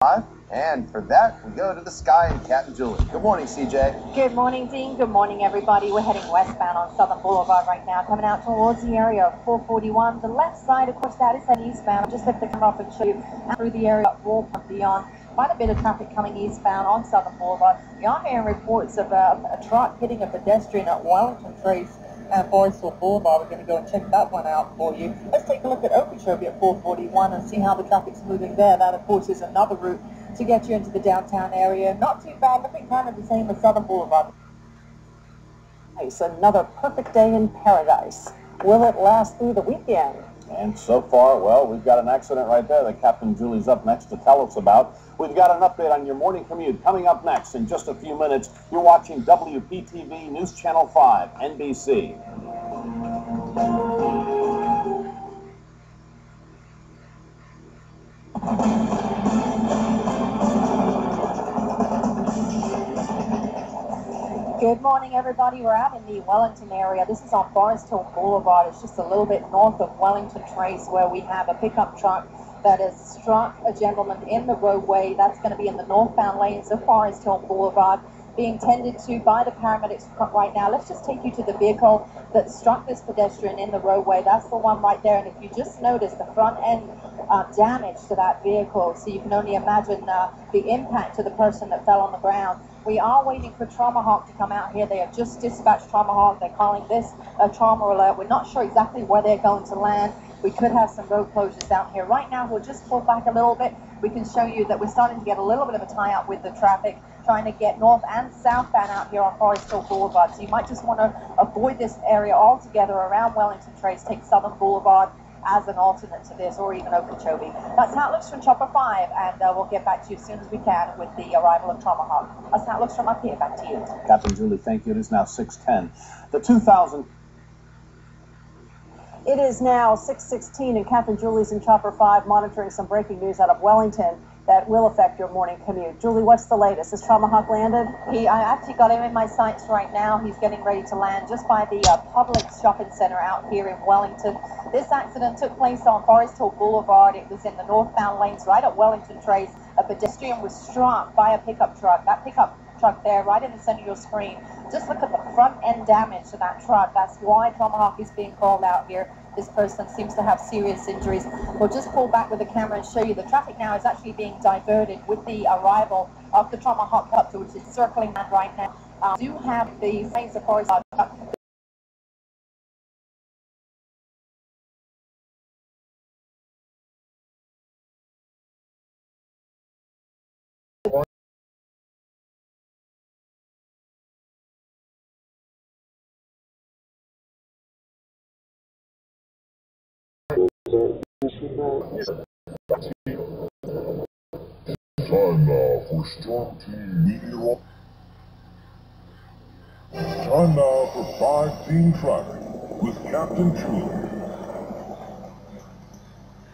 And for that, we go to the sky and Cat and Julie. Good morning, CJ. Good morning, Dean. Good morning, everybody. We're heading westbound on Southern Boulevard right now, coming out towards the area of 441. The left side, of course, that is heading eastbound. Just lift the camera up and show you through the area of Wolf and beyond. Quite a bit of traffic coming eastbound on Southern Boulevard. We are hearing reports of a truck hitting a pedestrian at Wellington Trace and Forestville Boulevard. We're going to go and check that one out for you. Let's take a look at Okeechobee at 441 and see how the traffic's moving there. That, of course, is another route to get you into the downtown area. Not too bad, looking kind of the same as Southern Boulevard. Nice, another perfect day in paradise. Will it last through the weekend? And so far, well, we've got an accident right there that Captain Julie's up next to tell us about. We've got an update on your morning commute coming up next in just a few minutes. You're watching WPTV News Channel 5, NBC. Good morning, everybody. We're out in the Wellington area. This is on Forest Hill Boulevard. It's just a little bit north of Wellington Trace, where we have a pickup truck that has struck a gentleman in the roadway. That's going to be in the northbound lanes of Forest Hill Boulevard, being tended to by the paramedics right now. Let's just take you to the vehicle that struck this pedestrian in the roadway. That's the one right there. And if you just notice the front end damage to that vehicle, so you can only imagine the impact to the person that fell on the ground. We are waiting for Trauma Hawk to come out here. They have just dispatched Trauma Hawk. They're calling this a trauma alert. We're not sure exactly where they're going to land. We could have some road closures down here. Right now, we'll just pull back a little bit. We can show you that we're starting to get a little bit of a tie-up with the traffic, trying to get north and southbound out here on Forest Hill Boulevard. So you might just want to avoid this area altogether around Wellington Trace. Take Southern Boulevard as an alternate to this, or even Okeechobee. That's how it looks from Chopper 5, and we'll get back to you as soon as we can with the arrival of Trauma Hawk. That's how it looks from up here. Back to you. Captain Julie, thank you. It is now 6:10. The 2000... It is now 6:16, and Captain Julie's in Chopper 5 monitoring some breaking news out of Wellington that will affect your morning commute. Julie, what's the latest? Has Trauma Hawk landed? I actually got him in my sights right now. He's getting ready to land just by the Publix shopping center out here in Wellington. This accident took place on Forest Hill Boulevard. It was in the northbound lanes right at Wellington Trace. A pedestrian was struck by a pickup truck. That pickup truck there right in the center of your screen. Just look at the front end damage to that truck. That's why Trauma Hawk is being called out here. This person seems to have serious injuries. We'll just pull back with the camera and show you the traffic now is actually being diverted with the arrival of the Trauma Hawk helicopter, which is circling that right now. Do have the lanes of course. Time now for Storm Team Meteor. Time now for 5 Team Traffic with Captain Julie.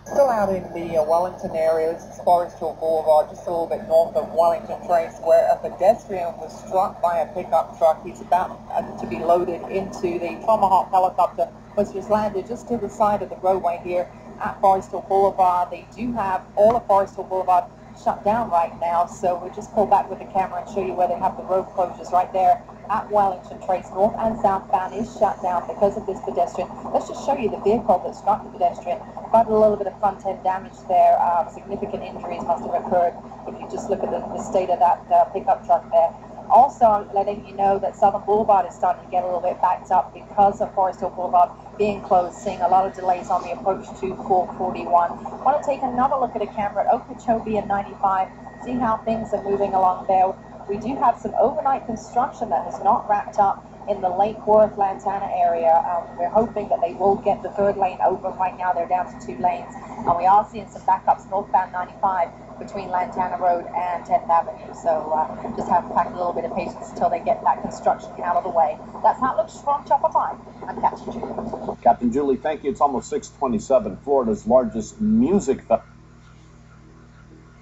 Still out in the Wellington area. This is Forest Hill Boulevard, just a little bit north of Wellington Trace, where a pedestrian was struck by a pickup truck. He's about to be loaded into the Trauma Hawk helicopter, which was landed just to the side of the roadway here at Forest Hill Boulevard. They do have all of Forest Hill Boulevard shut down right now, so we'll just pull back with the camera and show you where they have the road closures right there at Wellington Trace. North and southbound is shut down because of this pedestrian. Let's just show you the vehicle that struck the pedestrian. Quite a little bit of front end damage there. Significant injuries must have occurred if you just look at the state of that pickup truck there. Also, I'm letting you know that Southern Boulevard is starting to get a little bit backed up because of Forest Hill Boulevard being closed, seeing a lot of delays on the approach to 441. I want to take another look at a camera at Okeechobee and 95, see how things are moving along there. We do have some overnight construction that has not wrapped up in the Lake Worth, Lantana area. We're hoping that they will get the third lane open. Right now they're down to 2 lanes, and we are seeing some backups northbound 95 between Lantana Road and 10th Avenue. So just have to pack a little bit of patience until they get that construction out of the way. That's how it looks from Chopper 5. I'm Captain Julie. Captain Julie, thank you. It's almost 6:27. Florida's largest music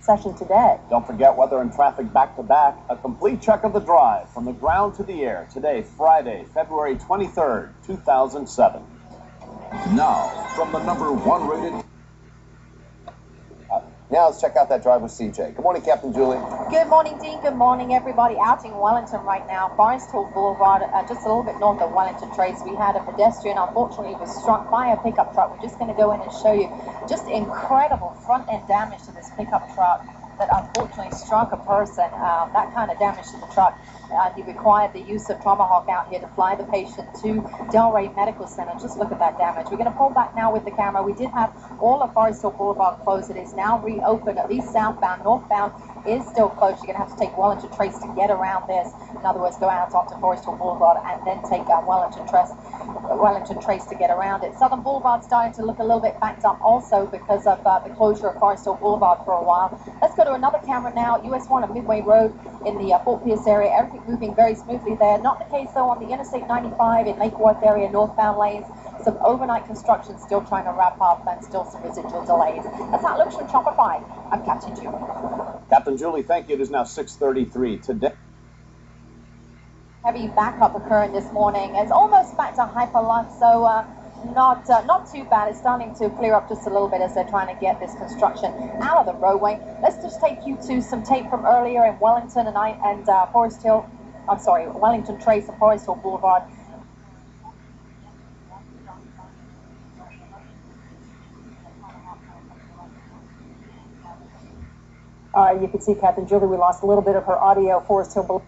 Session today. Don't forget weather and traffic back-to-back. A complete check of the drive from the ground to the air. Today, Friday, February 23rd, 2007. Now, from the #1 rated... Now let's check out that drive with CJ. Good morning, Captain Julie. Good morning, Dean. Good morning, everybody. Out in Wellington right now, Forest Hill Boulevard, just a little bit north of Wellington Trace. We had a pedestrian, unfortunately, was struck by a pickup truck. We're just going to go in and show you just incredible front-end damage to this pickup truck that unfortunately struck a person. That kind of damage to the truck. He required the use of Tomahawk out here to fly the patient to Delray Medical Center. Just look at that damage. We're going to pull back now with the camera. We did have all of Forest Hill Boulevard closed. It is now reopened, at least southbound. Northbound is still closed. You're going to have to take Wellington Trace to get around this. In other words, go out onto Forest Hill Boulevard and then take Wellington Trace to get around it. Southern Boulevard starting to look a little bit backed up also because of the closure of Forest Hill Boulevard for a while. Let's go to another camera now. US 1 at Midway Road in the Fort Pierce area. Everything moving very smoothly there. Not the case though on the Interstate 95 in Lake Worth area, northbound lanes. Some overnight construction still trying to wrap up and still some residual delays. That's how it looks from Chopper 5. I'm Captain Julie. Captain Julie, thank you. It is now 6:33 today. Heavy backup occurring this morning. It's almost back to hyperlux, so not too bad. It's starting to clear up just a little bit as they're trying to get this construction out of the roadway. Let's just take you to some tape from earlier in Wellington and Forest Hill. I'm sorry, Wellington Trace and Forest Hill Boulevard. You can see Captain Julie. We lost a little bit of her audio. Forest Hill Boulevard.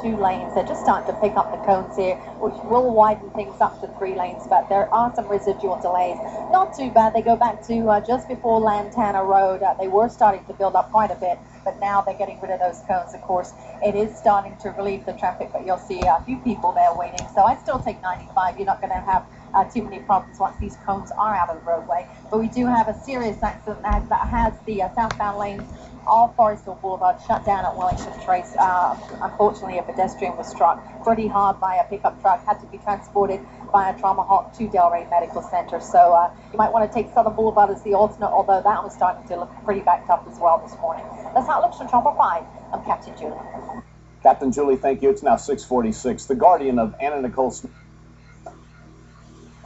2 lanes. They're just starting to pick up the cones here, which will widen things up to 3 lanes, but there are some residual delays. Not too bad. They go back to just before Lantana Road. They were starting to build up quite a bit, but now they're getting rid of those cones. Of course, it is starting to relieve the traffic, but you'll see a few people there waiting. So I still take 95. You're not going to have too many problems once these cones are out of the roadway. But we do have a serious accident that has the southbound lanes all Forest Hill Boulevard shut down at Wellington Trace. Unfortunately, a pedestrian was struck pretty hard by a pickup truck, had to be transported by a Tomahawk to Delray Medical Center. So you might want to take Southern Boulevard as the alternate, although that was starting to look pretty backed up as well this morning. That's how it looks from Chopper 5. I'm Captain Julie. Captain Julie, thank you. It's now 6:46. The Guardian of Anna Nicole Smith.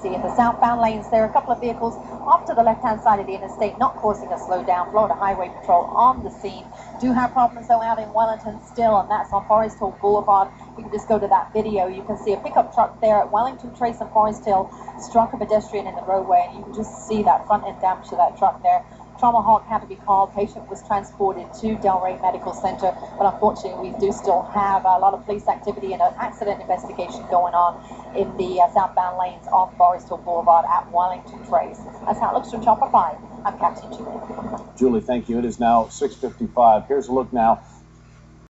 In the southbound lanes, there are a couple of vehicles off to the left-hand side of the interstate, not causing a slowdown. Florida Highway Patrol on the scene. Do have problems, though, out in Wellington still, and that's on Forest Hill Boulevard. We can just go to that video. You can see a pickup truck there at Wellington Trace and Forest Hill struck a pedestrian in the roadway, and you can just see that front-end damage to that truck there. Tomahawk had to be called. Patient was transported to Delray Medical Center, but unfortunately we do still have a lot of police activity and an accident investigation going on in the southbound lanes on Forest Hill Boulevard at Wellington Trace. That's how it looks from Chopper 5. I'm Captain Julie. Julie, thank you. It is now 6:55. Here's a look now